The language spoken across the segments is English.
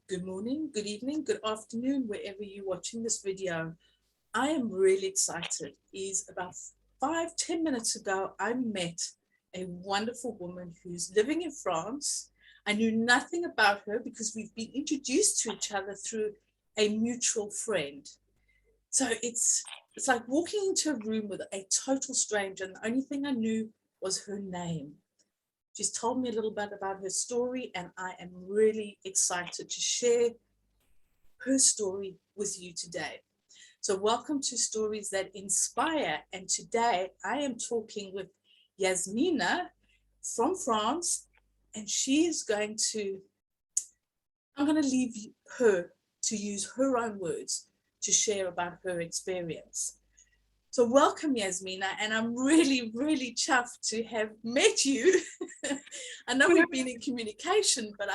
Good morning, good evening, good afternoon, wherever you're watching this video. I am really excited. Is about 5-10 minutes ago, I met a wonderful woman who's living in France. I knew nothing about her because we've been introduced to each other through a mutual friend. So it's like walking into a room with a total stranger, and the only thing I knew was her name. She's told me a little bit about her story, and I am really excited to share her story with you today. So, welcome to Stories That Inspire. And today I am talking with Yasmina from France, and she is I'm going to leave her to use her own words to share about her experience. So, welcome, Yasmina, and I'm really, really chuffed to have met you. I know we've been in communication, but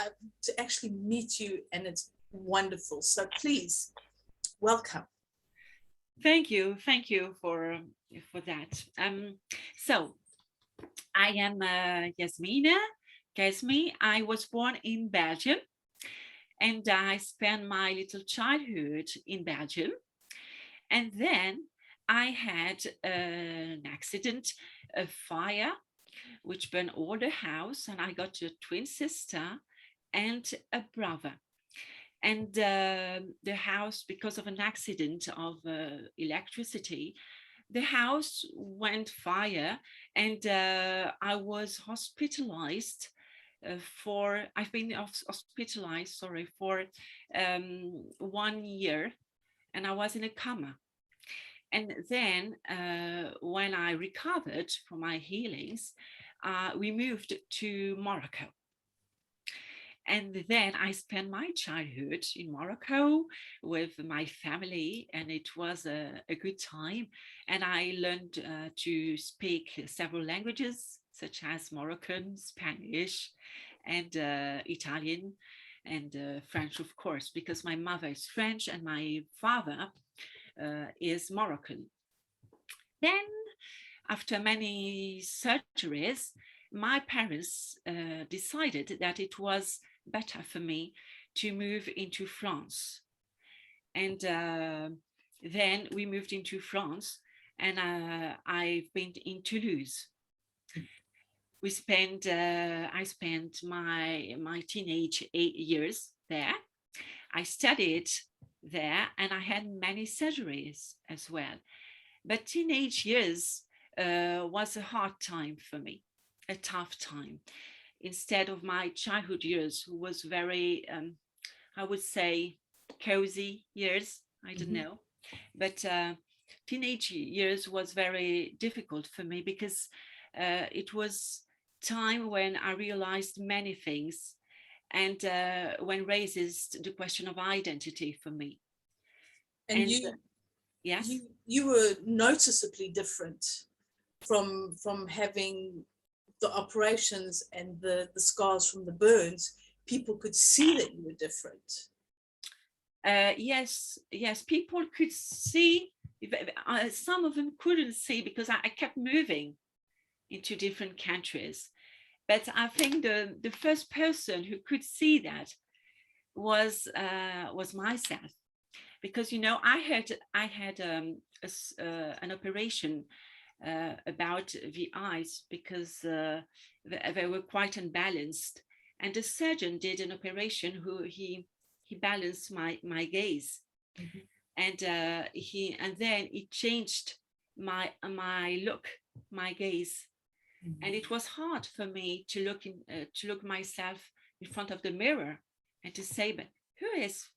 to actually meet you, and it's wonderful. So, please, welcome. Thank you for that. So I am Yasmina Kasmi. I was born in Belgium, and I spent my little childhood in Belgium, and then I had an accident, a fire, which burned all the house, and I got a twin sister and a brother. And the house, because of an accident of electricity, the house went fire, and I was hospitalized I've been hospitalized, sorry, for 1 year, and I was in a coma. And then when I recovered from my healings, we moved to Morocco. And then I spent my childhood in Morocco with my family, and it was a good time. And I learned to speak several languages, such as Moroccan, Spanish, and Italian, and French, of course, because my mother is French and my father is Moroccan. Then, after many surgeries, my parents decided that it was better for me to move into France. And then we moved into France, and I've been in Toulouse. I spent my teenage 8 years there. I studied there, and I had many surgeries as well. But teenage years was a hard time for me, a tough time. Instead of my childhood years, who was very, I would say, cozy years. I don't know, but teenage years was very difficult for me because it was time when I realized many things, and when raises the question of identity for me. And And you yes. you were noticeably different from having the operations and the scars from the burns. People could see that you were different. Yes, people could see. Some of them couldn't see because I kept moving into different countries. But I think the first person who could see that was myself, because I had an operation about the eyes because they were quite unbalanced, and the surgeon did an operation who he balanced my gaze, Mhm. and then he changed my look, my gaze, and Mhm. it was hard for me to look myself in front of the mirror and to say, but who is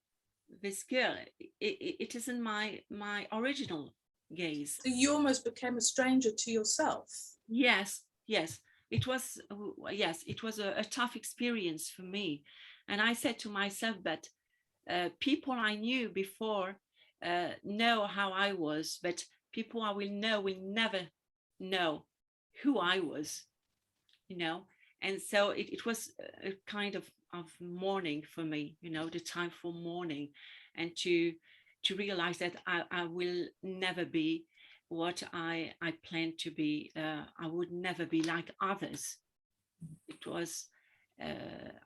this girl? It isn't my original gaze. So you almost became a stranger to yourself. Yes, it was a tough experience for me, and I said to myself that people I knew before know how I was, but people I will know will never know who I was, you know. And so it was a kind of mourning for me, the time for mourning, and to realize that I will never be what I planned to be. I would never be like others. It was,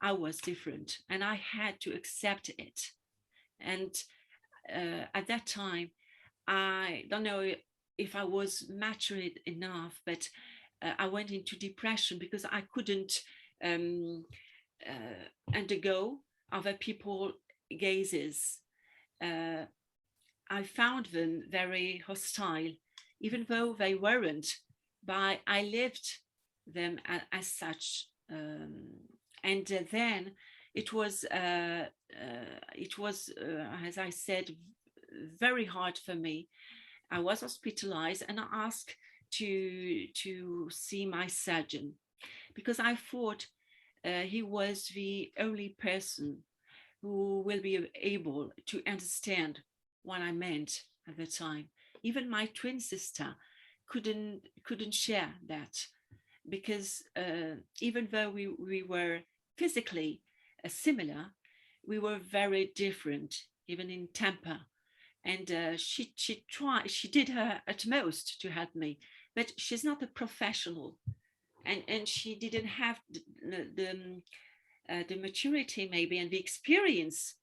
I was different and I had to accept it. And at that time, I don't know if I was mature enough, but I went into depression because I couldn't um, undergo other people gazes. Uh, I found them very hostile, even though they weren't. But I lived them as such, and then it was, as I said, very hard for me. I was hospitalized, and I asked to see my surgeon because I thought he was the only person who will be able to understand what I meant at the time. Even my twin sister couldn't share that because even though we were physically similar, we were very different, even in temper. And she did her utmost to help me, but she's not a professional, and she didn't have the maturity maybe and the experience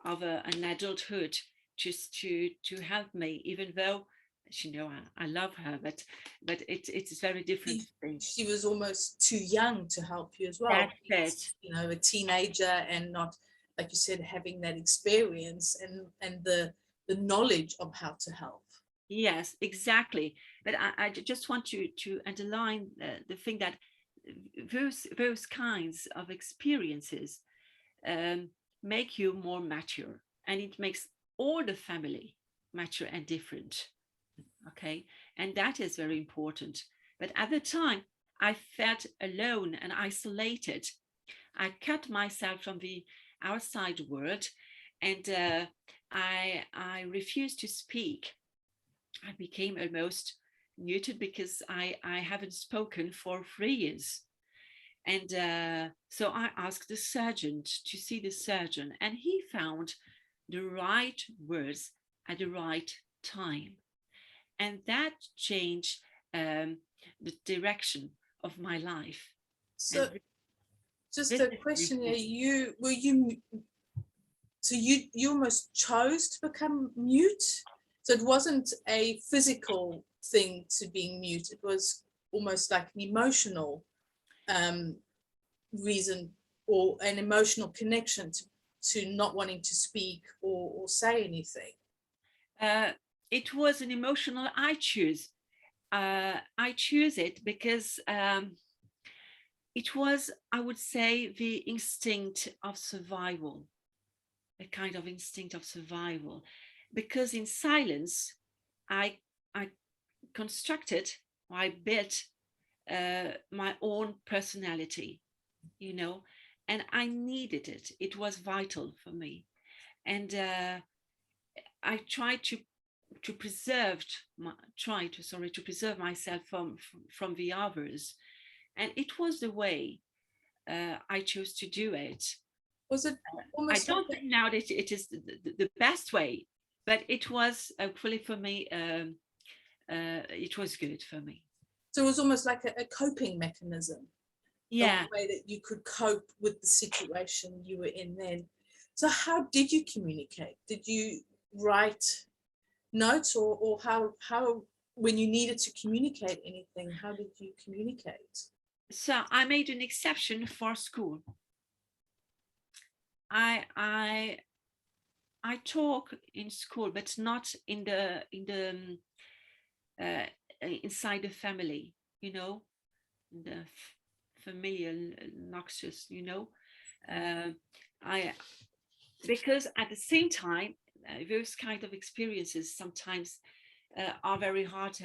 of an adulthood just to help me, even though she know I love her, but it's very different thing. She was almost too young to help you as well. That's it. You know, a teenager and not, like you said, having that experience and the knowledge of how to help. Yes, exactly. But I just want to underline the thing that those kinds of experiences um, make you more mature, and it makes all the family mature and different. Okay, and that is very important. But at the time, I felt alone and isolated. I cut myself from the outside world, and I refused to speak. I became almost muted because I haven't spoken for 3 years. And so I asked the surgeon to see the surgeon, and he found the right words at the right time. And that changed the direction of my life. So And just this a is question here, important. you almost chose to become mute? So it wasn't a physical thing to being mute, it was almost like an emotional um, reason or an emotional connection to not wanting to speak or say anything. Uh, it was an emotional I choose. I choose it because it was, I would say, the instinct of survival, a kind of instinct of survival. Because in silence, I constructed, I built my own personality, you know, and I needed it. It was vital for me. And I tried to preserve to preserve myself from the others, and it was the way I chose to do it. Was it I almost like don't think now that it is the best way, but it was hopefully for me. It was good for me. so it was almost like a coping mechanism, a Yeah. way that you could cope with the situation you were in then? So how did you communicate? Did you write notes, or how when you needed to communicate anything, how did you communicate? So I made an exception for school. I I I talk in school, but not uh, inside the family. You know, the familial noxious. You know, uh, I because at the same time, those kind of experiences sometimes are very hard,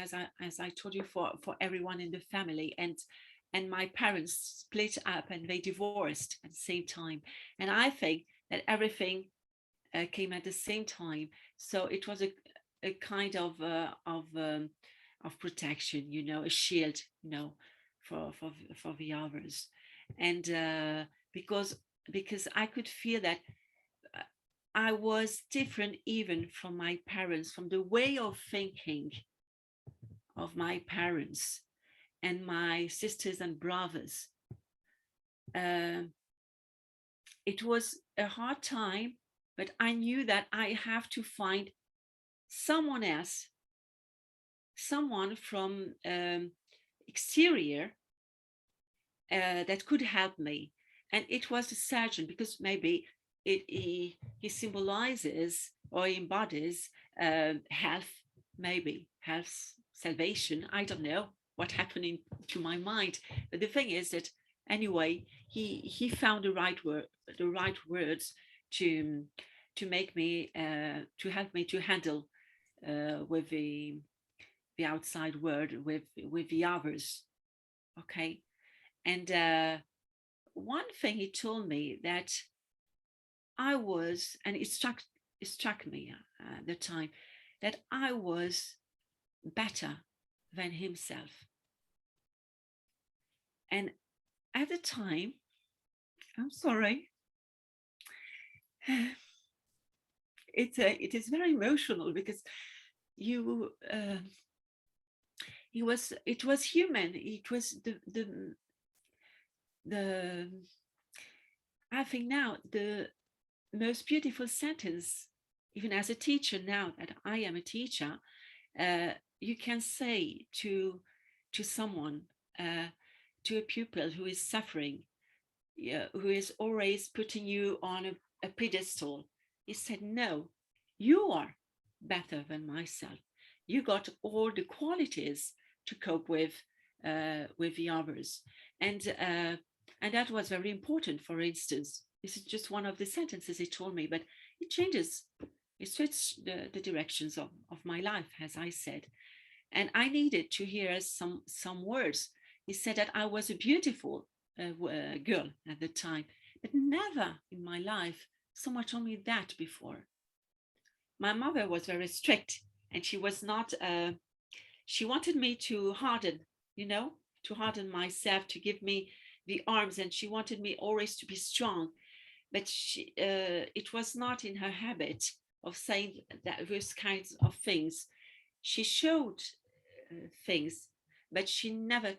as I told you, for everyone in the family. And my parents split up and they divorced at the same time. And I think that everything came at the same time. So it was a kind of protection, you know, a shield, you know, for the others. And because because I could feel that I was different even from my parents, from the way of thinking. of my parents and my sisters and brothers. It was a hard time, but I knew that I have to find someone else, someone from exterior that could help me. And it was the surgeon, because maybe he symbolizes or embodies health, maybe health, salvation. I don't know what happened to my mind, but the thing is that anyway, he found the right words to make me to help me to handle with the outside world, with the others. Okay, and one thing he told me that I was, and it struck me at the time, that I was better than himself. And at the time, I'm sorry, it is very emotional because you it was human. It was the I think now the most beautiful sentence, even as a teacher, now that I am a teacher, you can say to someone, to a pupil who is suffering, who is always putting you on a pedestal. He said, no, you are better than myself. You got all the qualities to cope with the others. And that was very important. For instance, this is just one of the sentences he told me, but it changes, it switched the directions of my life, as I said. And I needed to hear some words. He said that I was a beautiful girl at the time, but never in my life someone told me that before. My mother was very strict, and she was not, she wanted me to harden, to harden myself, to give me the arms, and she wanted me always to be strong. But it was not in her habit of saying that those kinds of things. She showed things, but she never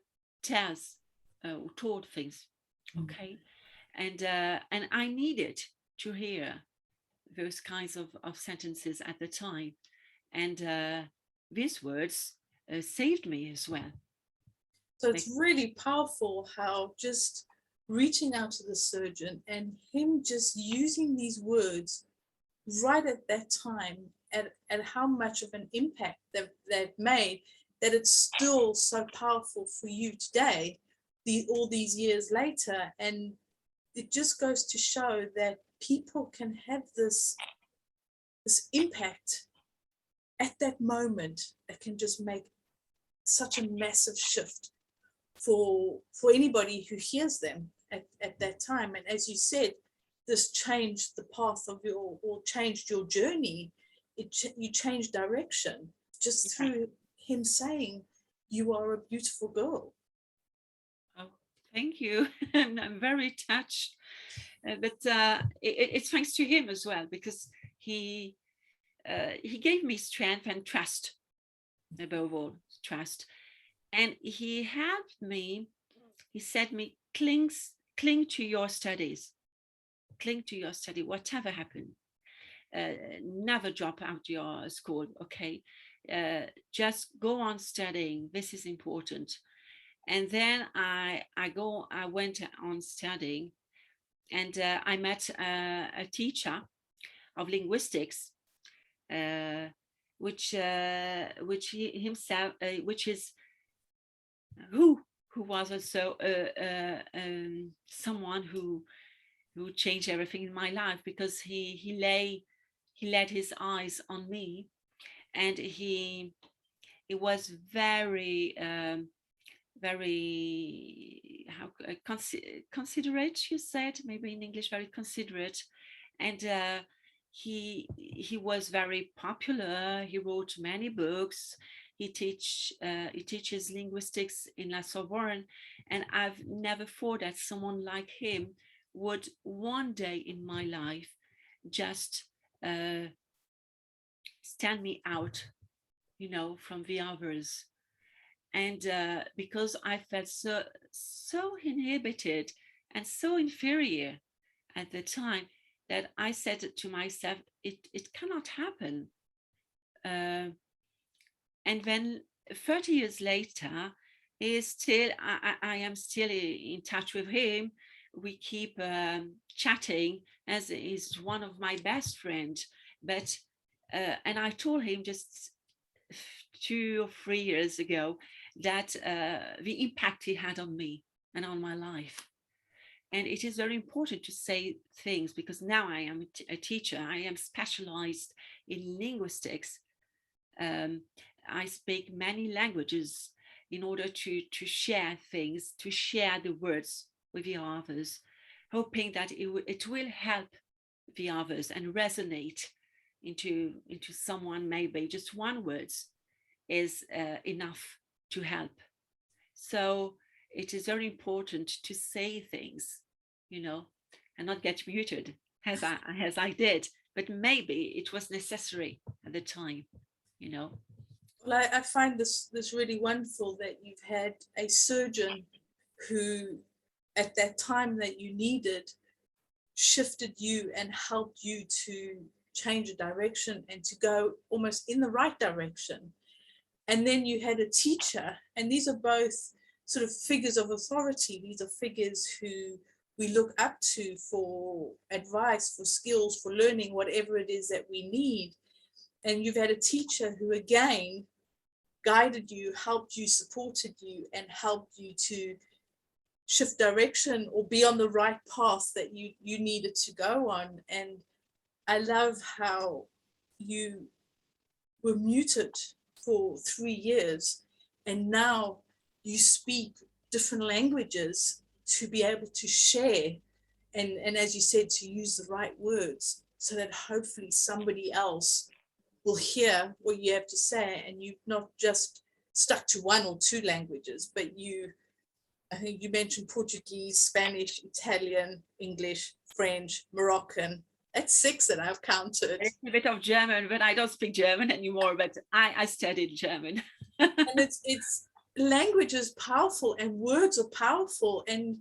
told things. Okay, and I needed to hear those kinds of sentences at the time, and these words saved me as well. So it's really powerful how just reaching out to the surgeon and him just using these words right at that time, at how much of an impact they've made, that it's still so powerful for you today, all these years later. And it just goes to show that people can have this impact at that moment that can just make such a massive shift for anybody who hears them at that time. And as you said, this changed the path of or changed your journey. You changed direction just through him saying, you are a beautiful girl. Oh, thank you. I'm very touched. But it's thanks to him as well, because he gave me strength and trust, above all, trust. And he helped me. He said me, cling to your studies. Cling to your study, whatever happened. Never drop out your school, okay? Just go on studying. This is important. And then I went on studying, and I met a teacher of linguistics, which he himself, which is who was also someone who changed everything in my life, because he laid his eyes on me, and he was very very considerate, you said, maybe in English, very considerate. And he was very popular. He wrote many books. He teaches linguistics in La Sorbonne, and I've never thought that someone like him would one day in my life just stand me out, from the others. And because I felt so inhibited and so inferior at the time, that I said to myself, it cannot happen. And then 30 years later, I am still in touch with him. We keep chatting, as he's one of my best friends. But and I told him just 2 or 3 years ago that the impact he had on me and on my life. And it is very important to say things, because now I am a teacher. I am specialized in linguistics. I speak many languages in order to share things, to share the words with the others, hoping that it will help the others and resonate into someone. Maybe just one word is enough to help. So it is very important to say things, and not get muted as I did. But maybe it was necessary at the time, Well, I find this really wonderful that you've had a surgeon who, at that time that you needed, shifted you and helped you to change a direction and to go almost in the right direction. And then you had a teacher, and these are both sort of figures of authority. These are figures who we look up to for advice, for skills, for learning, whatever it is that we need. And you've had a teacher who, again, guided you, helped you, supported you, and helped you to shift direction or be on the right path that you needed to go on. And I love how you were muted for 3 years, and now you speak different languages to be able to share, and as you said, to use the right words so that hopefully somebody else will hear what you have to say, and you've not just stuck to one or two languages, but I think you mentioned Portuguese, Spanish, Italian, English, French, Moroccan. That's 6 that I've counted. A bit of German, but I don't speak German anymore, but I studied German. And it's language is powerful and words are powerful, and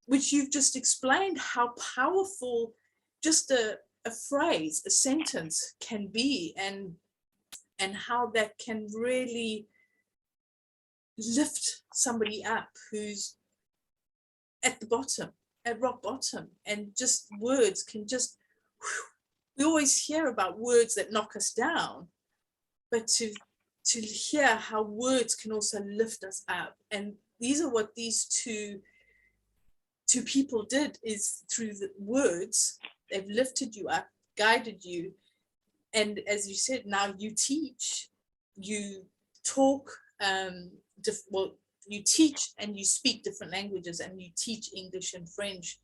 which you've just explained how powerful just a phrase, a sentence can be, and how that can really lift somebody up who's at the bottom, at rock bottom. And just words can just, we always hear about words that knock us down, but to hear how words can also lift us up. And these are what these two people did, is through the words, they've lifted you up, guided you. And as you said, now you teach, you talk, you teach and you speak different languages, and you teach English and French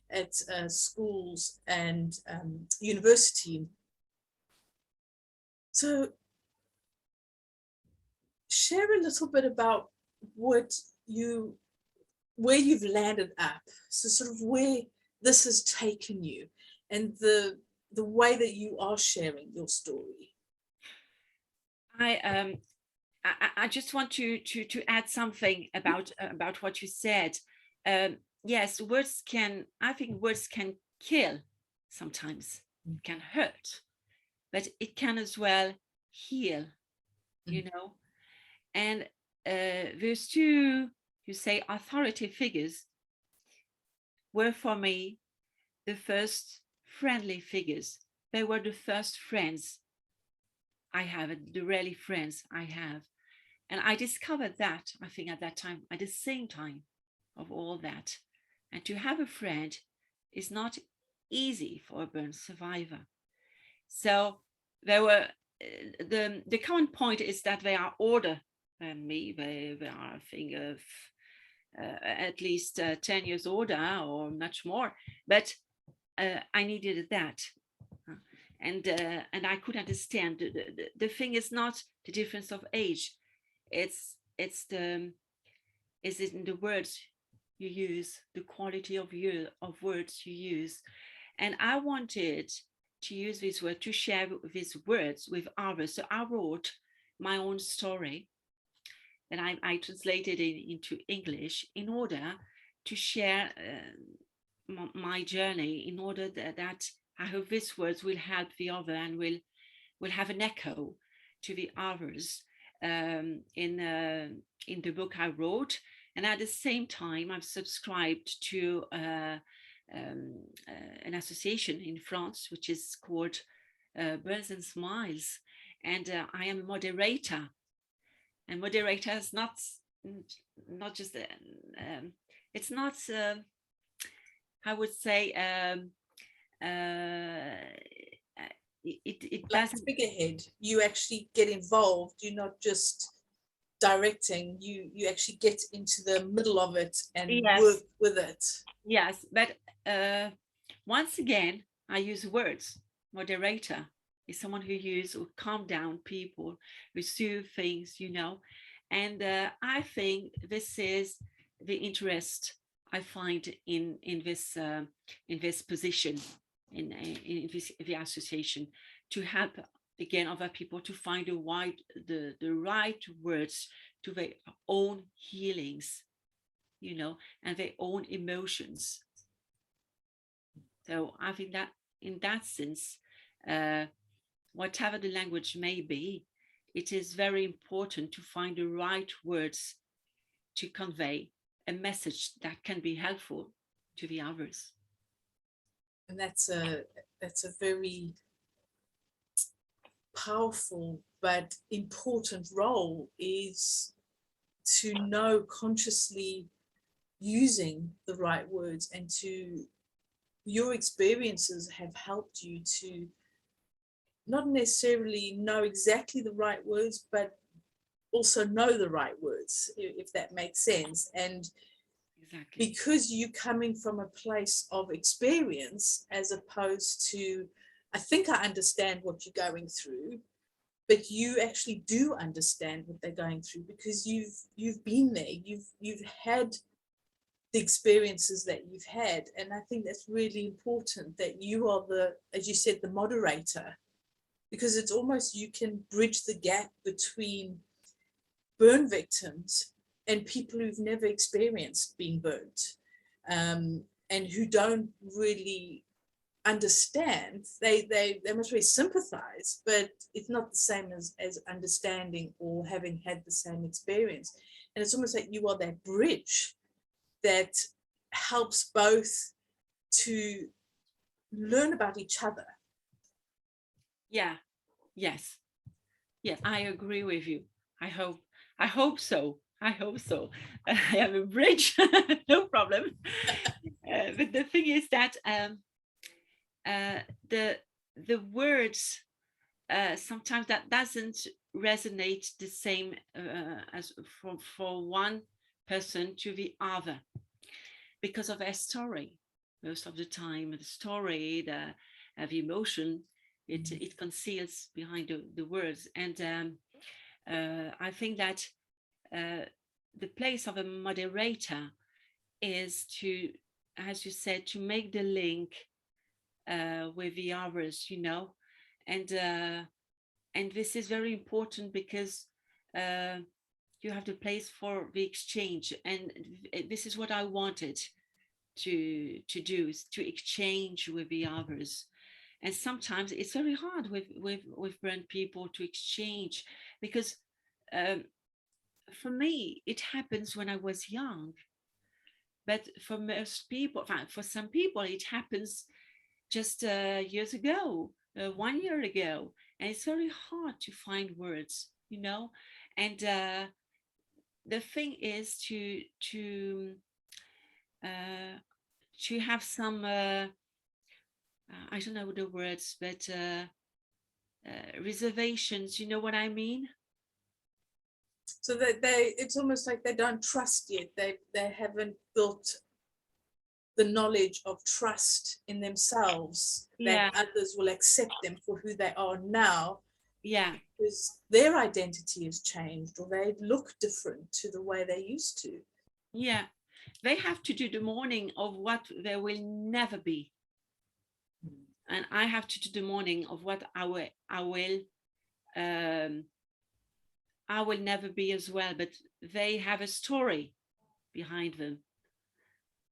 at schools and university. So share a little bit about where you've landed up, so sort of where this has taken you, and the way that you are sharing your story. I just want to add something about what you said. Yes, I think words can kill sometimes, can hurt, but it can as well heal, And those two, you say, authority figures were for me the first friendly figures. They were the first friends I have, the really friends I have. And I discovered that, I think, at that time, at the same time of all that. And to have a friend is not easy for a burn survivor. So there were, the common point is that they are older than me. They are, I think, at least 10 years older or much more. But I needed that. And I could understand. The thing is not the difference of age. Is it in the words you use, the quality of words you use. And I wanted to use this word, to share these words with others. So I wrote my own story, that I translated into English in order to share my journey, in order that I hope these words will help the other and will have an echo to the others in the book I wrote. And at the same time, I've subscribed to an association in France, which is called Birds and Smiles. And I am a moderator. And moderator is not just, it's not, I would say, it Like doesn't. figurehead, you actually get involved. You're not just directing. You actually get into the middle of it and work Yes, with it. yes, but once again, I use words. Moderator is someone who calm down people, who soothe things, and I think this is the interest I find in this position in the association, to help again other people to find the right words to their own healings, and their own emotions. So I think that in that sense, whatever the language may be, it is very important to find the right words to convey a message that can be helpful to the others. And that's a very powerful but important role, is to know consciously using the right words, and to your experiences have helped you to not necessarily know exactly the right words, but also know the right words, if that makes sense. And Exactly. because you're coming from a place of experience, as opposed to, I think I understand what you're going through, but you actually do understand what they're going through, because you've been there, you've had the experiences that you've had. And I think that's really important, that you are the, as you said, the moderator, because it's almost, you can bridge the gap between burn victims and people who've never experienced being burnt, and who don't really understand. They must really sympathize, but it's not the same as understanding or having had the same experience. And it's almost like you are that bridge that helps both to learn about each other. Yeah. Yes. Yes, I agree with you. I hope so. I hope so. I have a bridge, no problem. But the thing is that uh, the the words, sometimes that doesn't resonate the same as for one person to the other, because of their story. Most of the time, the story, the emotion, it conceals behind the words. And I think that the place of a moderator is to, as you said, to make the link with the others, and this is very important, because you have the place for the exchange, and this is what I wanted to do, is to exchange with the others. And sometimes it's very hard with burnt people to exchange, because um, for me it happens when I was young, but for most people, for some people, it happens just years ago, 1 year ago, and it's very hard to find words, and the thing is uh, to have some I don't know the words, but reservations, you know what I mean? So that it's almost like they don't trust yet. They haven't built the knowledge of trust in themselves, that Yeah, others will accept them for who they are now, yeah, because their identity has changed, or they look different to the way they used to. yeah. They have to do the mourning of what there will never be, and I have to do the mourning of what um, I will never be as well. But they have a story behind them.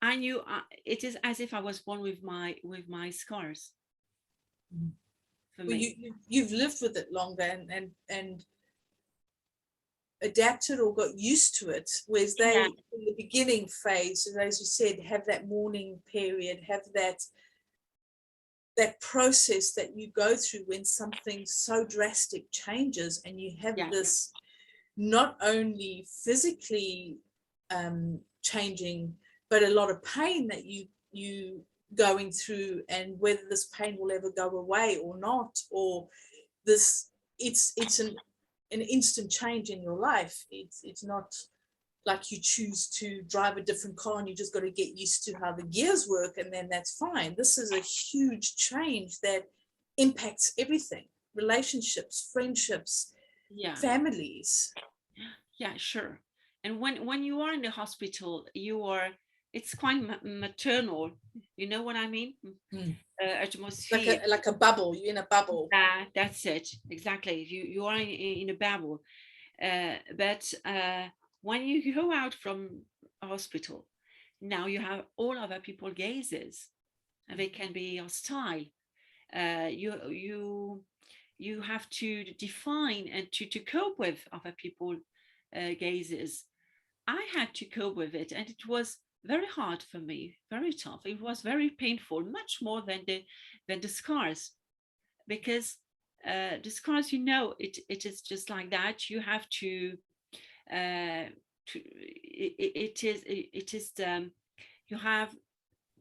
I knew it is as if I was born with my scars. For Well, me, you've lived with it longer and adapted or got used to it, whereas they yeah, in the beginning phase, and as you said, have that mourning period, have that process that you go through when something so drastic changes, and you have yeah, this not only physically changing, but a lot of pain that you going through, and whether this pain will ever go away or not, or this it's an instant change in your life. It's not like you choose to drive a different car and you just got to get used to how the gears work and then that's fine. This is a huge change that impacts everything: relationships, friendships, yeah, families. yeah, sure. And when you are in the hospital, you are it's quite maternal. You know what I mean? Mm. Atmosphere. Like a bubble. You're in a bubble. That's it. Exactly. You are in a bubble. But when you go out from a hospital, now you have all other people gazes, and they can be hostile. You have to define and to cope with other people gazes. I had to cope with it, and it was very hard for me, very tough. It was very painful, much more than the scars, because the scars, it is just like that. You have uh, it is you have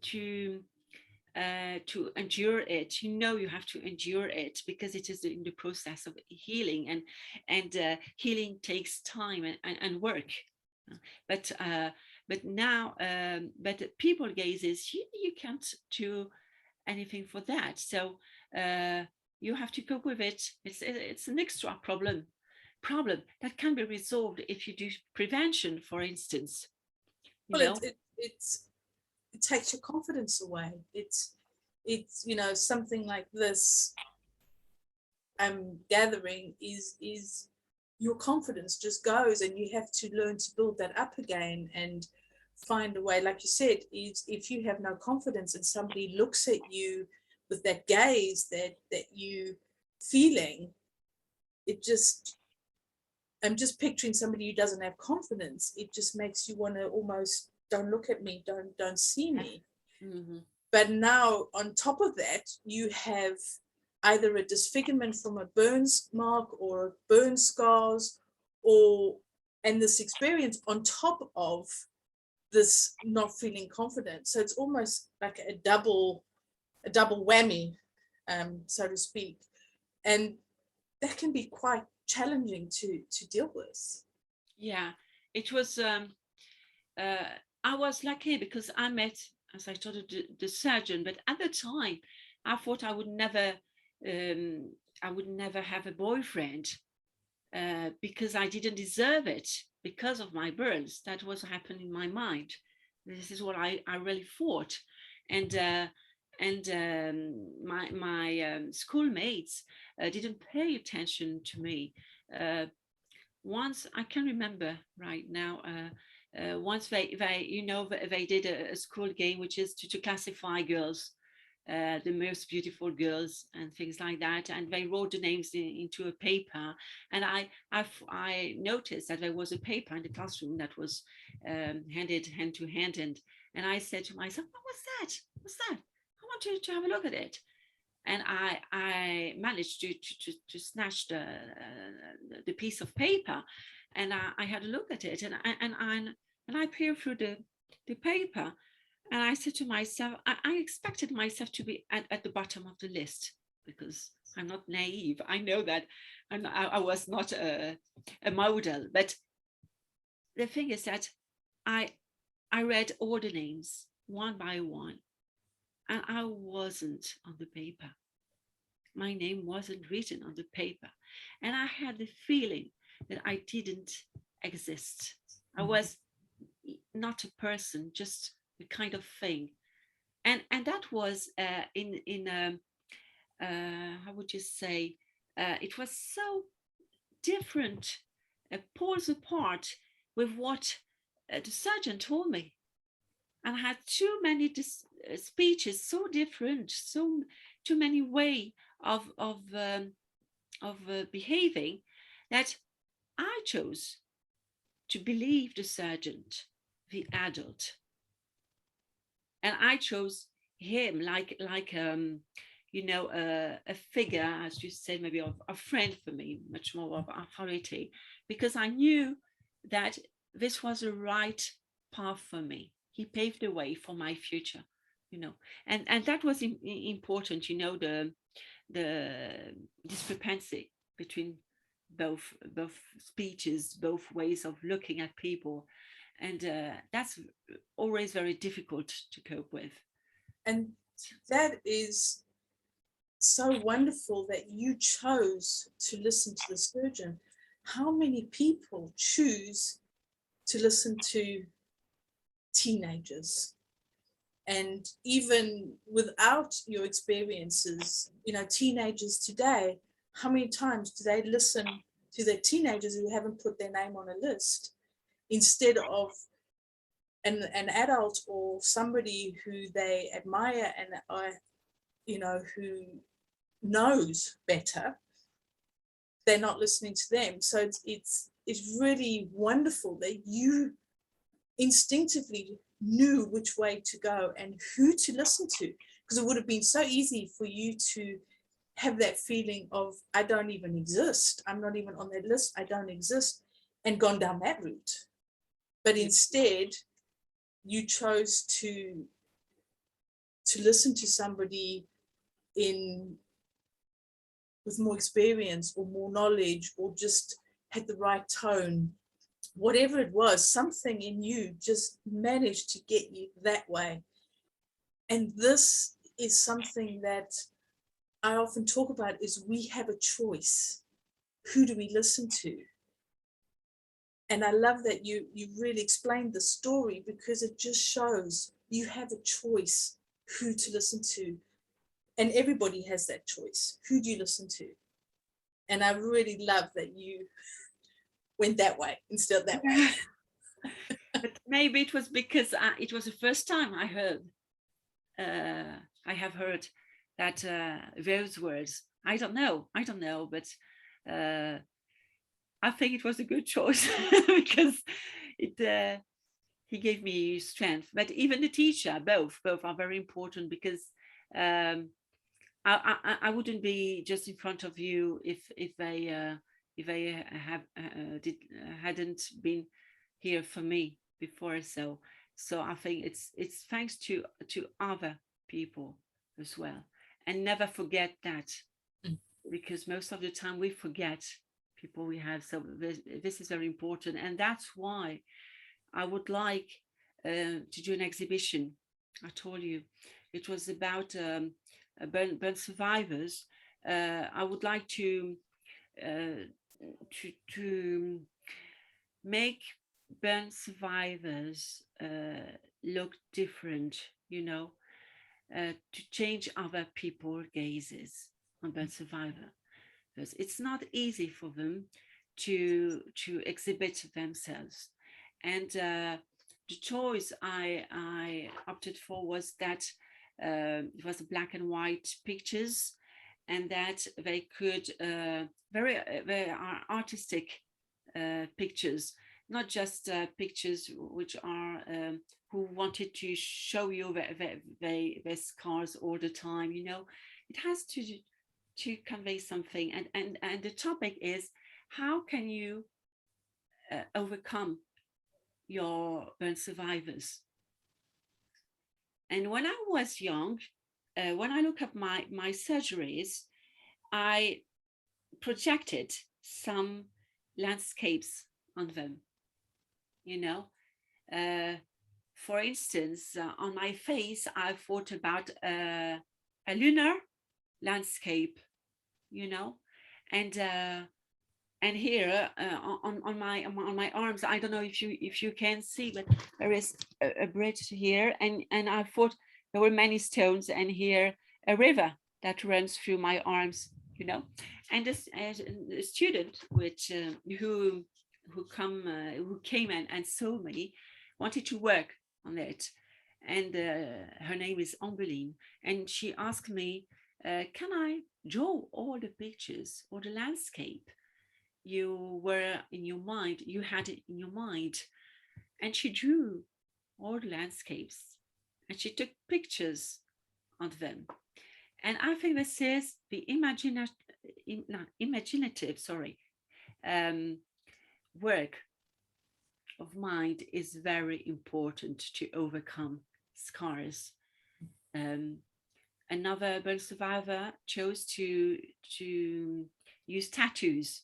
to endure it. You have to endure it because it is in the process of healing, and healing takes time and work. But now, but people gazes, you can't do anything for that. So uh, you have to cope with it. It's an extra problem that can be resolved if you do prevention, for instance. You Well, know, it takes your confidence away. It's something like this gathering is your confidence just goes, and you have to learn to build that up again and find a way. Like you said, is if you have no confidence and somebody looks at you with that gaze that you feeling, it just I'm just picturing somebody who doesn't have confidence. It just makes you want to almost don't look at me, don't see me. mm-hmm. But now on top of that, you have either a disfigurement from a burns mark or burn scars, or and this experience on top of this not feeling confident. So it's almost like a double whammy, so to speak. And that can be quite challenging to deal with. Yeah, it was. Uh, I was lucky because I met, as I told you, the surgeon. But at the time, I thought um, I would never have a boyfriend because I didn't deserve it because of my burns. That was happening in my mind. This is what I really thought, and my schoolmates didn't pay attention to me. Uh, Once I can remember right now. Once they did a school game which is to classify girls, the most beautiful girls and things like that, and they wrote the names into a paper, and I noticed that there was a paper in the classroom that was handed hand to hand, and I said to myself, what was that? What's that? I want to have a look at it. And I managed to snatch the piece of paper, and I had a look at it, and I peered through the paper, and I said to myself, I expected myself to be at the bottom of the list because I'm not naive. I know that I was not a model, but the thing is that I I read all the names one by one, and I wasn't on the paper. My name wasn't written on the paper. And I had the feeling that I didn't exist. I was not a person, just a kind of thing. And that was in how would you say, it was so different, poles apart, with what the surgeon told me. And I had too many speeches, so different, so too many way of behaving, that I chose to believe the surgeon, the adult, and I chose him like a figure, as you said, maybe of a friend for me, much more of authority, because I knew that this was the right path for me. He paved the way for my future, and that was important, the discrepancy between both speeches, both ways of looking at people, and that's always very difficult to cope with. And that is so wonderful that you chose to listen to the surgeon. How many people choose to listen to teenagers? And even without your experiences, teenagers today, how many times do they listen to their teenagers who haven't put their name on a list, instead of an adult or somebody who they admire and who knows better? They're not listening to them. So it's really wonderful that you instinctively knew which way to go and who to listen to, because it would have been so easy for you to have that feeling of, I don't even exist, I'm not even on that list, I don't exist, and gone down that route. But instead you chose to listen to somebody with more experience or more knowledge, or just had the right tone. Whatever it was, something in you just managed to get you that way. And this is something that I often talk about, is we have a choice. Who do we listen to? And I love that you really explained the story, because it just shows you have a choice who to listen to. And everybody has that choice. Who do you listen to? And I really love that you went that way instead of that way. But maybe it was because it was the first time I have heard that those words. I don't know, but I think it was a good choice because he gave me strength. But even the teacher, both are very important, because I wouldn't be just in front of you if they hadn't been here for me before. So I think it's thanks to other people as well, and never forget that, because most of the time we forget people we have. So this is very important, and that's why I would like to do an exhibition. I told you it was about burn survivors. I would like to make burn survivors look different, to change other people's gazes on burn survivor, because it's not easy for them to exhibit themselves. And the choice I opted for was that it was black and white pictures, and that they could very artistic pictures, not just pictures which are who wanted to show you their scars all the time. It has to convey something, and the topic is, how can you overcome your burn survivors? And when I was young, when I look at my surgeries, I projected some landscapes on them. For instance, on my face, I thought about a lunar landscape, and here on my arms, I don't know if you can see, but there is a bridge here, and I thought there were many stones, and here a river that runs through my arms, and this a student who who came and saw me, wanted to work on it, and her name is Ambeline, and she asked me, "Can I draw all the pictures or the landscape you had it in your mind?" And she drew all the landscapes, and she took pictures of them. And I think this is the imaginative, um, work of mind is very important to overcome scars. Um, Another burn survivor chose to use tattoos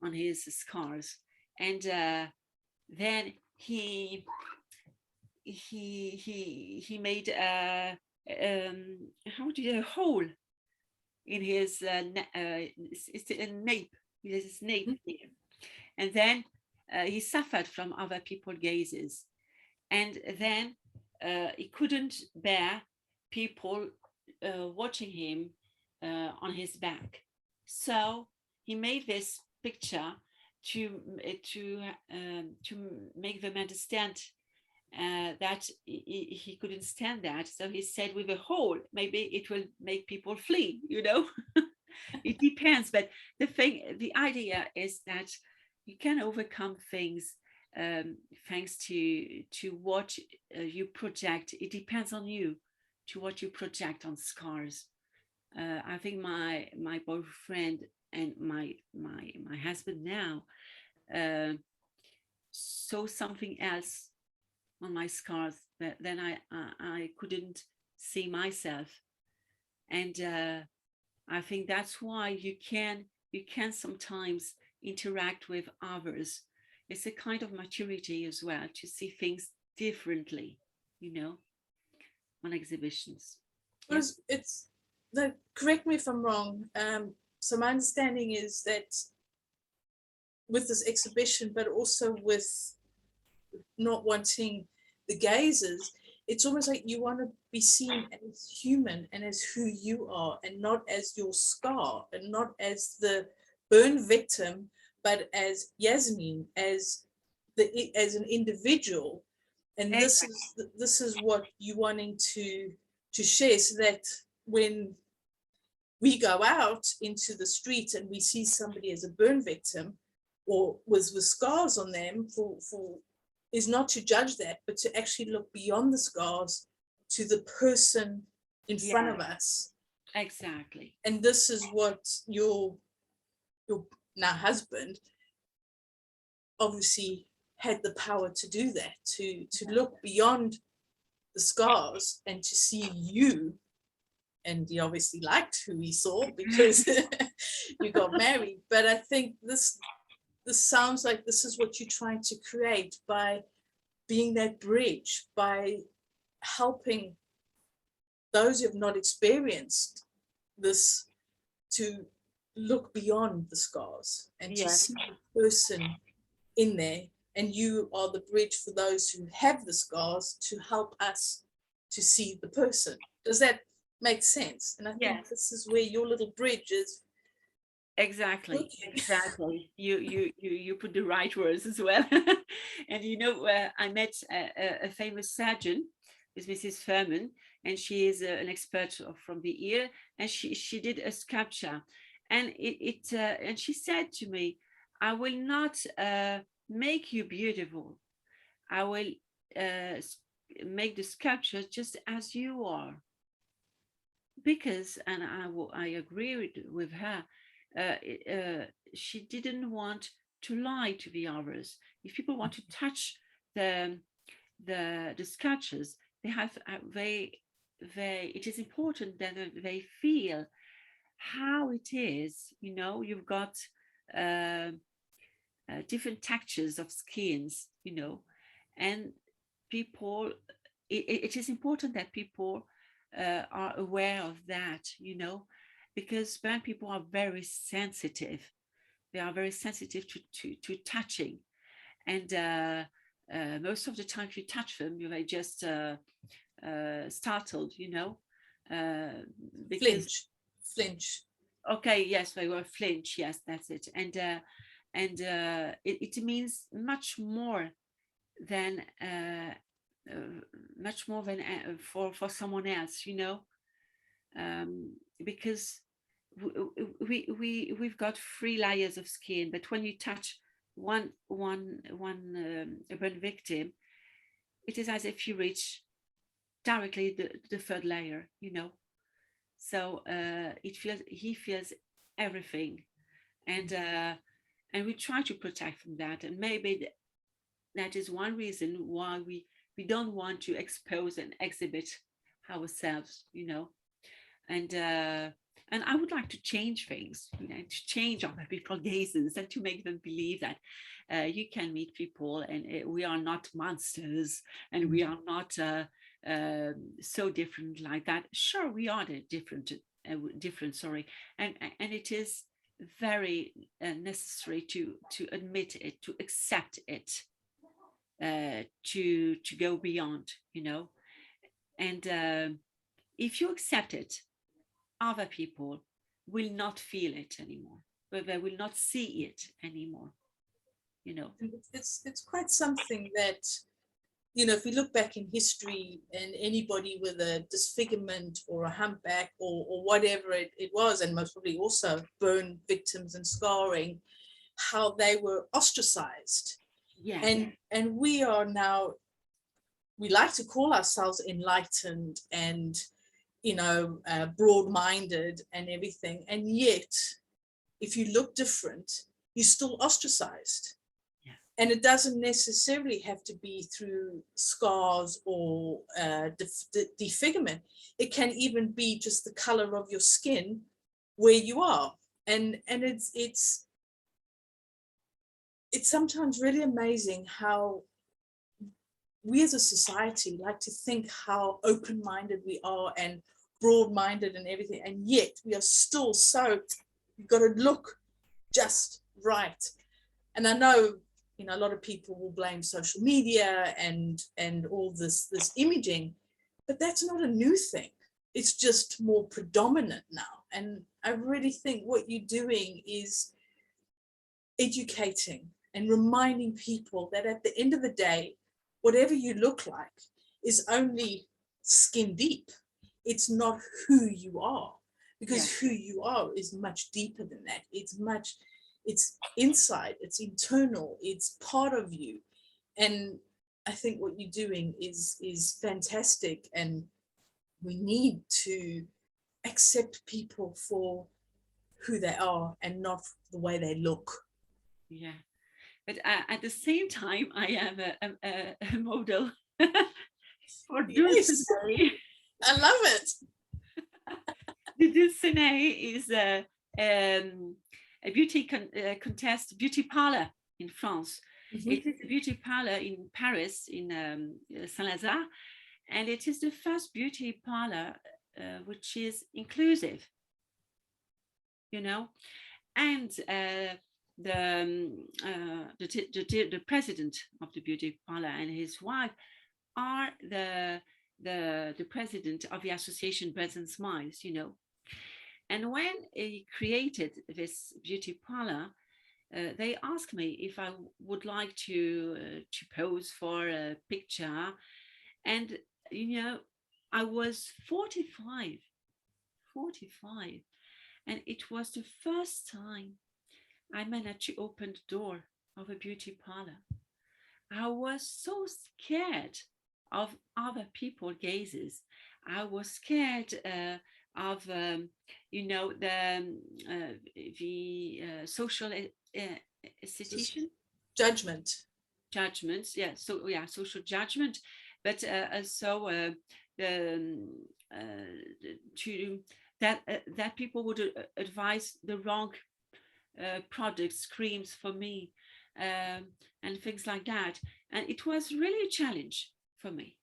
on his scars, and then he made a hole in his it's a nape, his nape here, and then he suffered from other people's gazes, and then he couldn't bear people watching him on his back, so he made this picture to to make them understand that he couldn't stand that. So he said, with a hole, maybe it will make people flee, you know? It depends. But the idea is that you can overcome things thanks to what you project. It depends on you, to what you project on scars. I think my boyfriend and my husband now uh, saw something else on my scars that then I couldn't see myself, and I think that's why you can sometimes interact with others. It's a kind of maturity as well to see things differently, you know, on exhibitions. Yeah. Because it's the, correct me if I'm wrong. So my understanding is that with this exhibition, but also with not wanting the gazes, it's almost like you want to be seen as human and as who you are, and not as your scar, and not as the burn victim, but as Yasmin, as an individual. And Exactly. this is what you wanting to share, so that when we go out into the street and we see somebody as a burn victim or with scars on them, for is not to judge that, but to actually look beyond the scars to the person in front Yeah, of us. exactly. And this is what your now husband obviously had the power to do, that to look beyond the scars and to see you. And he obviously liked who he saw, because you got married. But I think this sounds like this is what you're trying to create by being that bridge, by helping those who have not experienced this to look beyond the scars and to Yes. see the person in there. And you are the bridge for those who have the scars to help us to see the person. Does that make sense? And I think Yes. this is where your little bridge is Exactly, working. exactly. You put the right words as well. And I met a famous surgeon, is Mrs. Furman, and she is an expert from the ear, and she did a sculpture, and and she said to me, "I will not make you beautiful. I will make the sculpture just as you are." Because, and I agree with her, she didn't want to lie to the others. If people want to touch the the sculptures, they have they it is important that they feel how it is. You've got uh, different textures of skins, and people. It is important that people are aware of that, because burn people are very sensitive. They are very sensitive to touching, and most of the time, if you touch them, you may just startled, uh, because Flinch. okay, yes, they were flinch. Yes, that's it, and it means much more than for someone else, you know, because we've got 3 layers of skin, but when you touch one a burn victim, it is as if you reach directly the third layer, you know. So he feels everything, and we try to protect from that, and maybe that is one reason why we don't want to expose and exhibit ourselves, you know. And I would like to change things, you know, to change other people's gazes and to make them believe that you can meet people, and we are not monsters, and we are not so different like that. Sure, we are different, sorry, and it is very necessary to admit it, to accept it, to go beyond, you know. And if you accept it, other people will not feel it anymore, but they will not see it anymore, you know. And it's quite something that, you know, if we look back in history, and anybody with a disfigurement or a humpback or whatever it was, and most probably also burn victims and scarring, how they were ostracized. Yeah, And we are now, we like to call ourselves enlightened and, you know, broad-minded and everything, and yet if you look different, you're still ostracized. yeah, And it doesn't necessarily have to be through scars or disfigurement. It can even be just the color of your skin where you are. And it's sometimes really amazing how we as a society like to think how open-minded we are and broad-minded and everything, and yet we are still so, you've got to look just right. And I know, you know, a lot of people will blame social media and all this imaging, but that's not a new thing. It's just more predominant now. And I really think what you're doing is educating and reminding people that at the end of the day, whatever you look like is only skin deep. It's not who you are, because yeah, who you are is much deeper than that. It's inside, it's internal, it's part of you. And I think what you're doing is fantastic, and we need to accept people for who they are and not the way they look. yeah. But at the same time, I am a model for Yes, Dulcenae. I love it. The Dulcenae is a contest, beauty parlor in France. Mm-hmm. It is a beauty parlor in Paris, in Saint-Lazare, and it is the first beauty parlor which is inclusive, you know. And the president of the beauty parlor and his wife are the president of the association Breads and Smiles, you know. And when he created this beauty parlor, they asked me if I would like to pose for a picture, and you know, I was 45, and it was the first time I managed to open the door of a beauty parlor. I was so scared of other people gazes. I was scared of you know, the social institution Judgment. judgments. Yeah, so yeah, social judgment, but also the to that people would advise the wrong products, creams for me, and things like that. And it was really a challenge for me.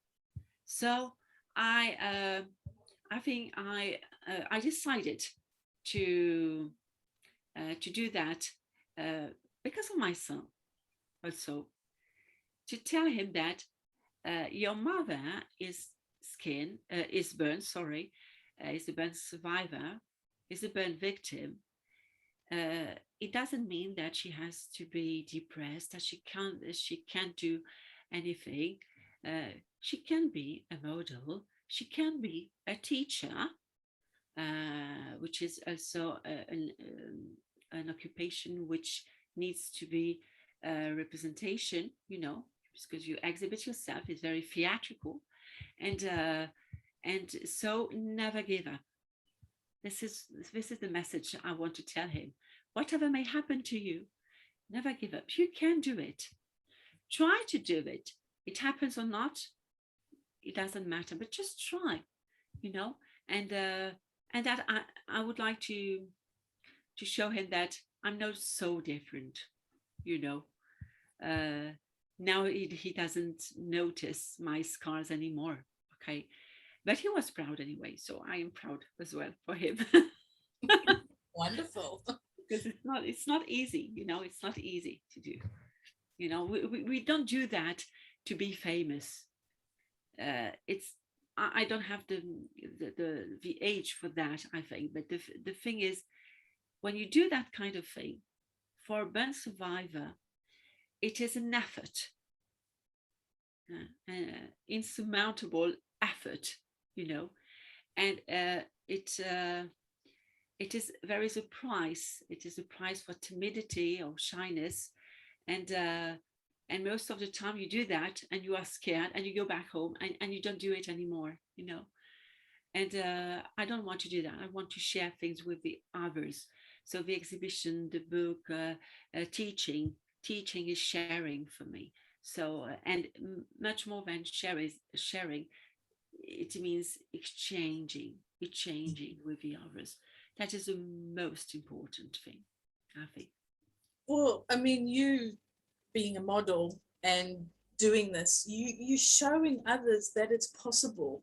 So I I think I decided to do that because of my son, also to tell him that your mother is burn, sorry, is a burn survivor, is a burn victim. it doesn't mean that she has to be depressed, that she can't do anything. She can be a model. She can be a teacher, which is also an occupation which needs to be representation, because you exhibit yourself. It's very theatrical, and so never give up. This is the message I want to tell him. Whatever may happen to you, never give up. You can do it. Try to do it. It happens or not, it doesn't matter, but just try, you know. And that I would like to show him that I'm not so different, you know. Uh, Now he doesn't notice my scars anymore. Okay, but he was proud anyway, so I am proud as well for him. Wonderful. Because it's not easy, it's not easy to do. We don't do that to be famous. It's I don't have the age for that, I think. But the thing is, when you do that kind of thing for a burn survivor, it is an effort, insurmountable effort, you know, and there is a price. It is a price for timidity or shyness, and most of the time you do that and you are scared and you go back home and you don't do it anymore, and I don't want to do that. I want to share things with the others. So the exhibition, the book, teaching is sharing for me. So and much more than sharing, it means exchanging with the others. That is the most important thing, I think. Well, I mean, you being a model and doing this, you showing others that it's possible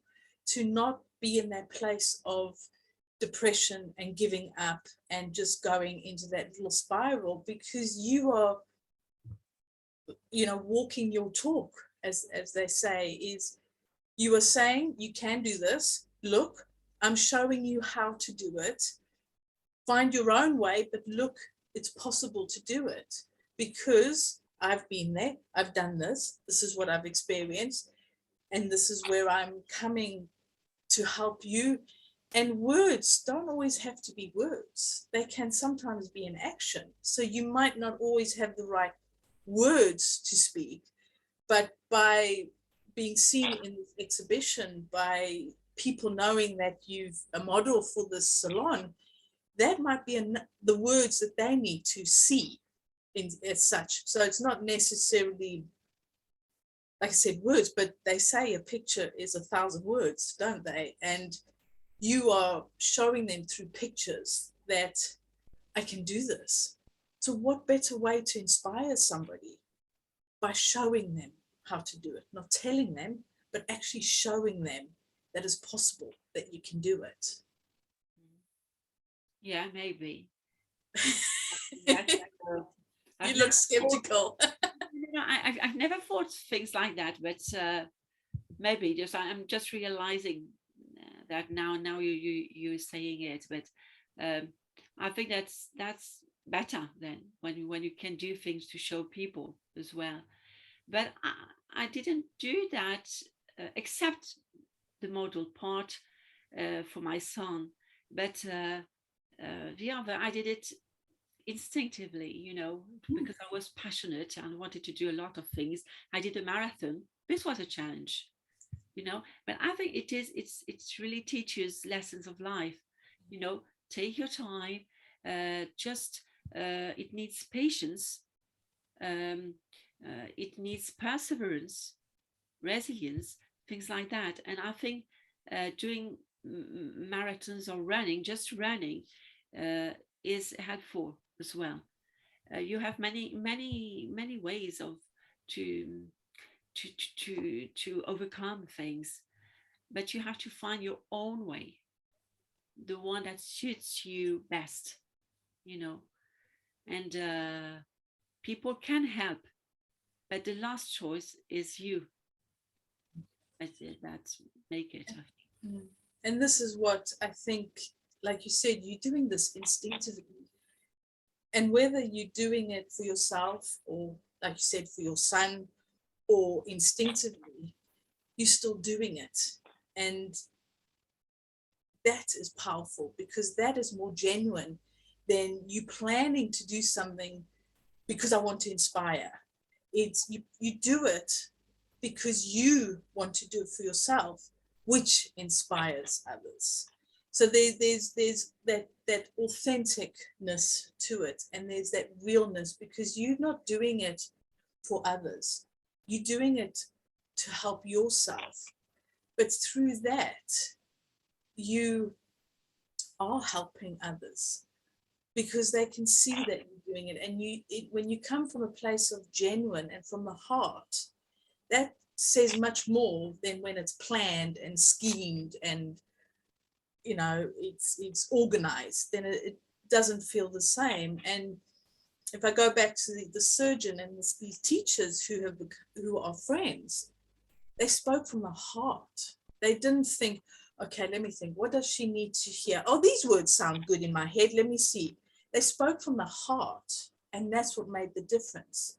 to not be in that place of depression and giving up and just going into that little spiral, because you are, walking your talk, as they say, is you are saying you can do this. Look, I'm showing you how to do it. Find your own way, but look, it's possible to do it, because I've been there, I've done this is what I've experienced, and this is where I'm coming to help you. And words don't always have to be words, they can sometimes be an action. So you might not always have the right words to speak, but by being seen in this exhibition, by people knowing that you've a model for this salon, that might be the words that they need to see as such. So it's not necessarily, like I said, words, but they say a picture is 1,000 words, don't they? And you are showing them through pictures that I can do this. So what better way to inspire somebody by showing them how to do it, not telling them, but actually showing them that it's possible, that you can do it. Yeah, maybe. You I've look never skeptical. I've never thought things like that, but maybe I'm just realizing that now. Now you're saying it, but I think that's better than when you can do things to show people as well. But I didn't do that except the model part for my son, but the other I did it instinctively, because I was passionate and wanted to do a lot of things. I did a marathon. This was a challenge, but I think it really teaches lessons of life. Take your time. Just it needs patience. Um, it needs perseverance, resilience, things like that. And I think doing marathons or running, just running, is helpful as well. You have many ways of to to overcome things, but you have to find your own way, the one that suits you best, you know. And people can help, but the last choice is you. That make it. And this is what I think, like you said, you're doing this instinctively. And whether you're doing it for yourself or, like you said, for your son, or instinctively, you're still doing it. And that is powerful, because that is more genuine than you planning to do something because I want to inspire. It's you do it because you want to do it for yourself, which inspires others. So there's that authenticness to it, and there's that realness, because you're not doing it for others. You're doing it to help yourself. But through that, you are helping others, because they can see that you're doing it. And when you come from a place of genuine and from the heart, that says much more than when it's planned and schemed and it's organized. Then it doesn't feel the same. And if I go back to the surgeon and these teachers who are friends, they spoke from the heart. They didn't think, okay, let me think, what does she need to hear? Oh, these words sound good in my head, let me see. They spoke from the heart, and that's what made the difference.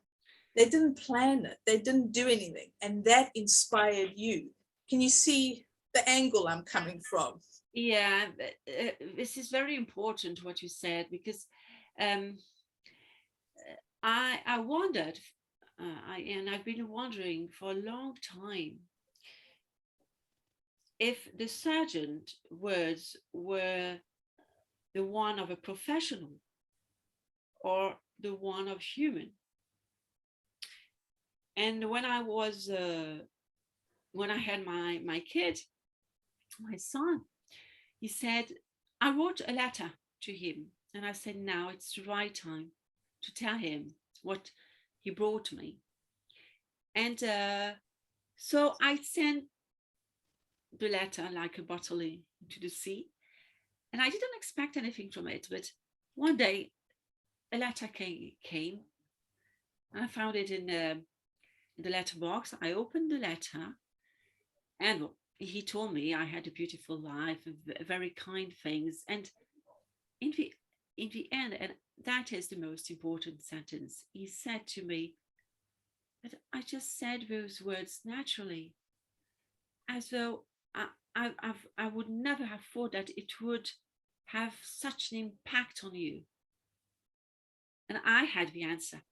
They didn't plan it, they didn't do anything, and that inspired you. Can you see the angle I'm coming from? Yeah, this is very important what you said, because um, I wondered, and I've been wondering for a long time, if the surgeon words were the one of a professional or the one of human. And when I had my kid, my son, he said, I wrote a letter to him, and I said, now it's the right time to tell him what he brought me. And so I sent the letter like a bottle into the sea, and I didn't expect anything from it. But one day, a letter came. I found it in the letterbox. I opened the letter, and he told me I had a beautiful life, very kind things. And in the end, and that is the most important sentence, he said to me that I just said those words naturally, as though I would never have thought that it would have such an impact on you. And I had the answer.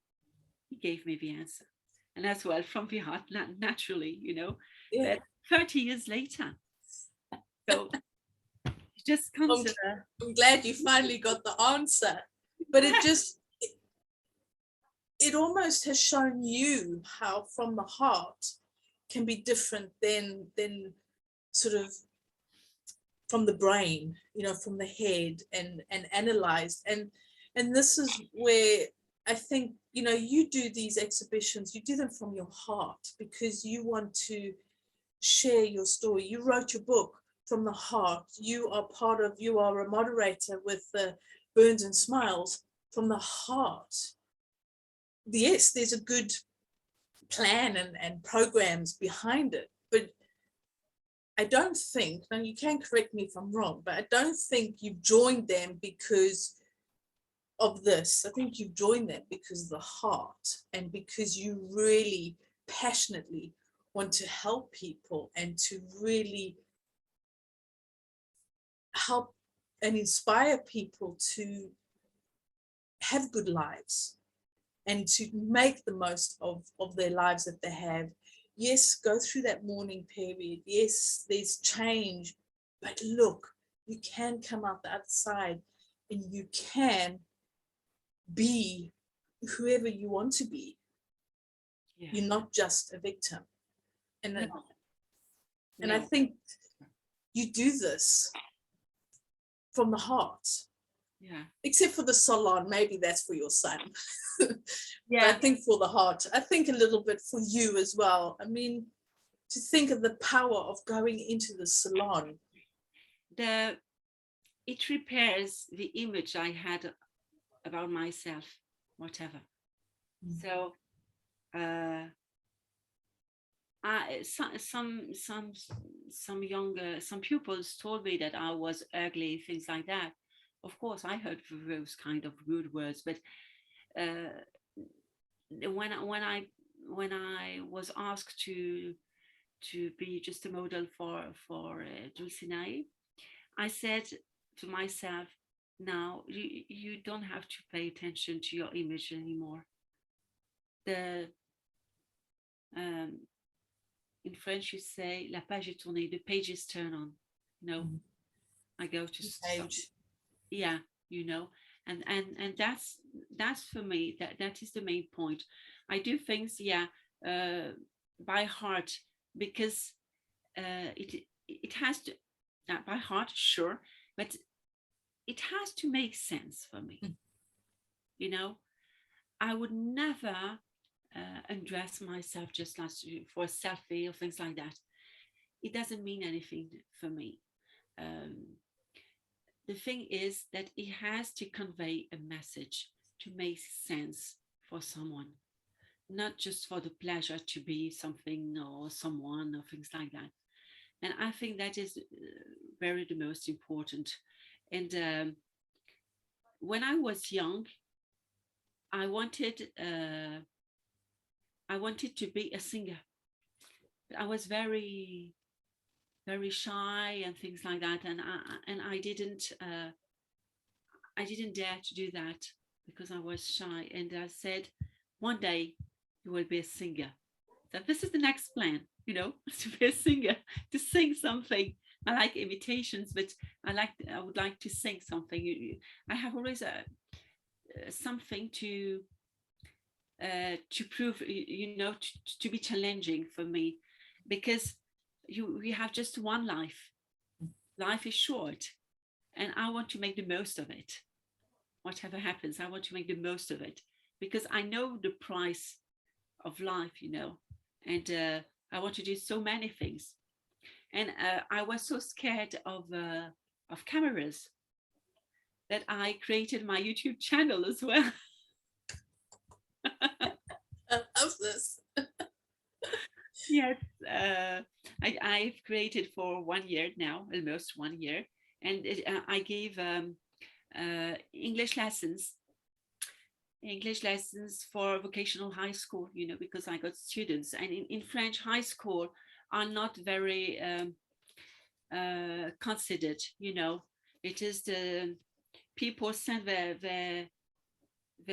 He gave me the answer. And as well, from the heart, naturally, Yeah. but 30 years later. So just consider. I'm glad you finally got the answer. But it almost has shown you how from the heart can be different than sort of from the brain, from the head, and analyzed. And this is where I think, you do these exhibitions, you do them from your heart, because you want to share your story. You wrote your book from the heart. You are a moderator with the Burns and Smiles from the heart. Yes, there's a good plan and programs behind it, but I don't think, now you can correct me if I'm wrong, but I don't think you've joined them because of this. I think you've joined them because of the heart, and because you really passionately want to help people and to really help and inspire people to have good lives and to make the most of their lives that they have. Yes, go through that mourning period. Yes, there's change, but look, you can come out the other side, and you can be whoever you want to be. Yeah. You're not just a victim. And No. and I think you do this from the heart. Yeah. Except for the salon, maybe that's for your son. Yeah. But I think for the heart, I think a little bit for you as well. I mean, to think of the power of going into the salon. It repairs the image I had about myself, whatever. So some younger pupils told me that I was ugly, things like that. Of course, I heard those kind of good words, but uh, when I was asked to be just a model for Dulcenae, I said to myself, now you don't have to pay attention to your image anymore. The um, in French you say la page est tournée, the page is turned on. No, I go to some, Page. yeah, you know, and that's for me, that is the main point. I do things, yeah, uh, by heart, because it has to, by heart, sure, but it has to make sense for me. You know, I would never undress myself just like for a selfie or things like that. It doesn't mean anything for me. Um, the thing is that it has to convey a message to make sense for someone, not just for the pleasure to be something or someone or things like that. And I think that is very the most important. And when I was young, I wanted uh, I wanted to be a singer. I was very shy and things like that, and I didn't dare to do that because I was shy. And I said, one day you will be a singer. So this is the next plan, you know, to be a singer, to sing something. I like imitations, but I would like to sing something. I have always something to prove, you know, to be challenging for me, because we have just one life. Life is short, and I want to make the most of it. Whatever happens, I want to make the most of it because I know the price of life, you know, and I want to do so many things. And I was so scared of cameras that I created my YouTube channel as well. I love this. Yes, I've created for 1 year now, almost 1 year, and I gave English lessons, English lessons for vocational high school, you know, because I got students, and in French high school are not very considered, you know. It is the people send their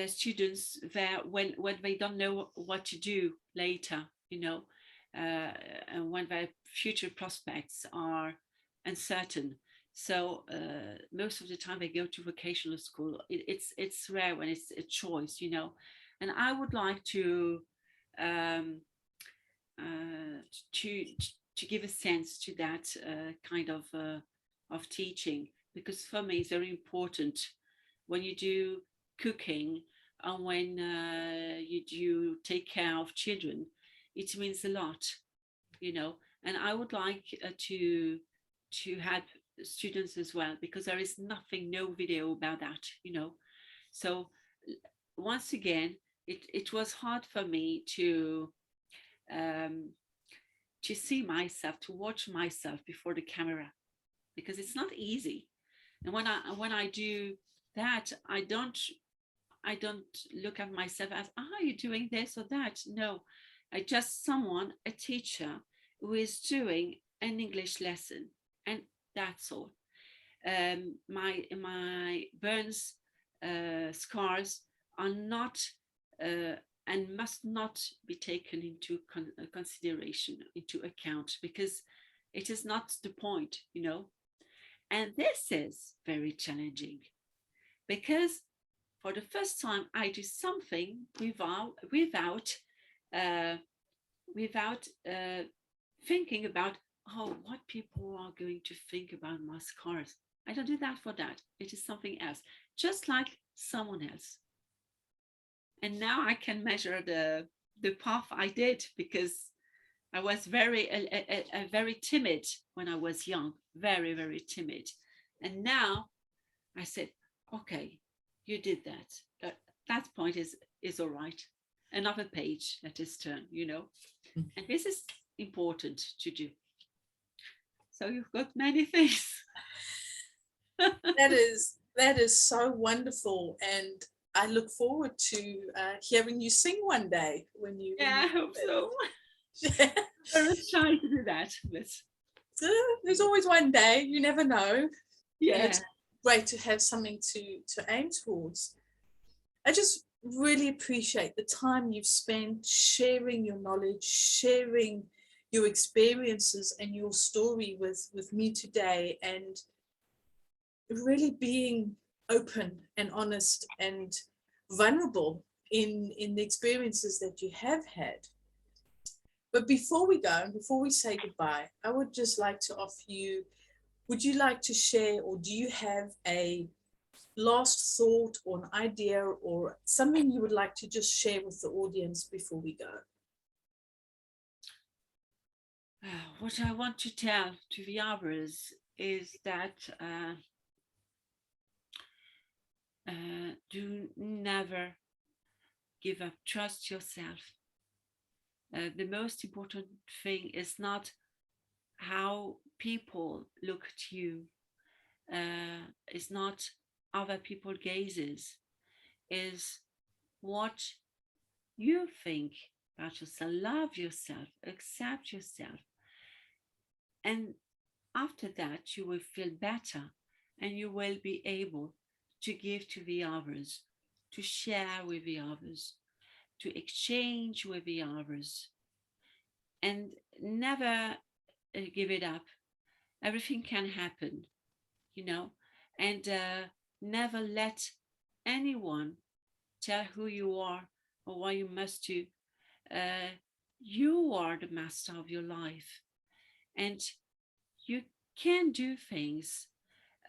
students there when they don't know what to do later, you know, and when their future prospects are uncertain. So most of the time they go to vocational school. It's rare when it's a choice, you know. And I would like um, uh, to to give a sense to that kind of teaching, because for me it's very important when you do cooking and when you do take care of children. It means a lot, you know. And I would like to help students as well, because there is nothing, no video about that, you know. So once again, it was hard for me um, to see myself, to watch myself before the camera, because it's not easy. And when I do that, I don't look at myself as, are you doing this or that? No, I just someone, a teacher who is doing an English lesson, and that's all. My burns, scars are not and must not be taken into consideration, into account, because it is not the point, you know. And this is very challenging because for the first time I do something uh, without thinking about, oh, what people are going to think about my scars. I don't do that for that. It is something else, just like someone else. And now I can measure the path I did, because I was very timid when I was young, very timid. And now I said, okay, you did that. That point is all right. Another page that is turned, you know. And this is important to do. So you've got many things. That is That is so wonderful, and I look forward to hearing you sing one day when Yeah, you I hope so. do it. I'm very shy to do that, but There's always one day. You never know. yeah. It's great to have something to aim towards. I just really appreciate the time you've spent sharing your knowledge, sharing your experiences and your story with me today, and really being open and honest and vulnerable in the experiences that you have had. But before we go and before we say goodbye, I would just like to offer you, would you like to share, or do you have a last thought or an idea or something you would like to just share with the audience before we go? What I want to tell to the others is that do never give up. Trust yourself. The most important thing is not how people look at you, is not other people gazes, is what you think about yourself. Love yourself, accept yourself, and after that you will feel better, and you will be able to give to the others, to share with the others, to exchange with the others, and never give it up. Everything can happen, you know, and never let anyone tell who you are or what you must do. Uh, you are the master of your life, and you can do things.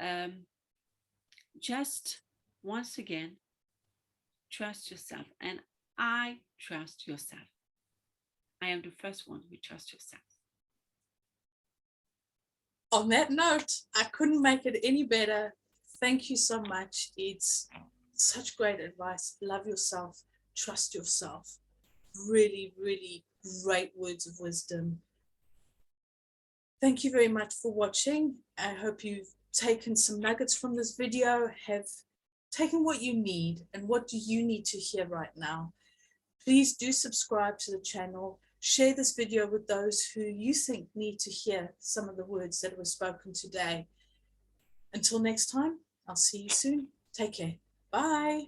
Um, just once again, trust yourself, and I trust yourself. I am the first one who trusts yourself. On that note, I couldn't make it any better. Thank you so much. It's such great advice. Love yourself, trust yourself. Really, really great words of wisdom. Thank you very much for watching. I hope you've taken some nuggets from this video, have taken what you need, and what do you need to hear right now. Please do subscribe to the channel. Share this video with those who you think need to hear some of the words that were spoken today. Until next time, I'll see you soon. Take care. Bye.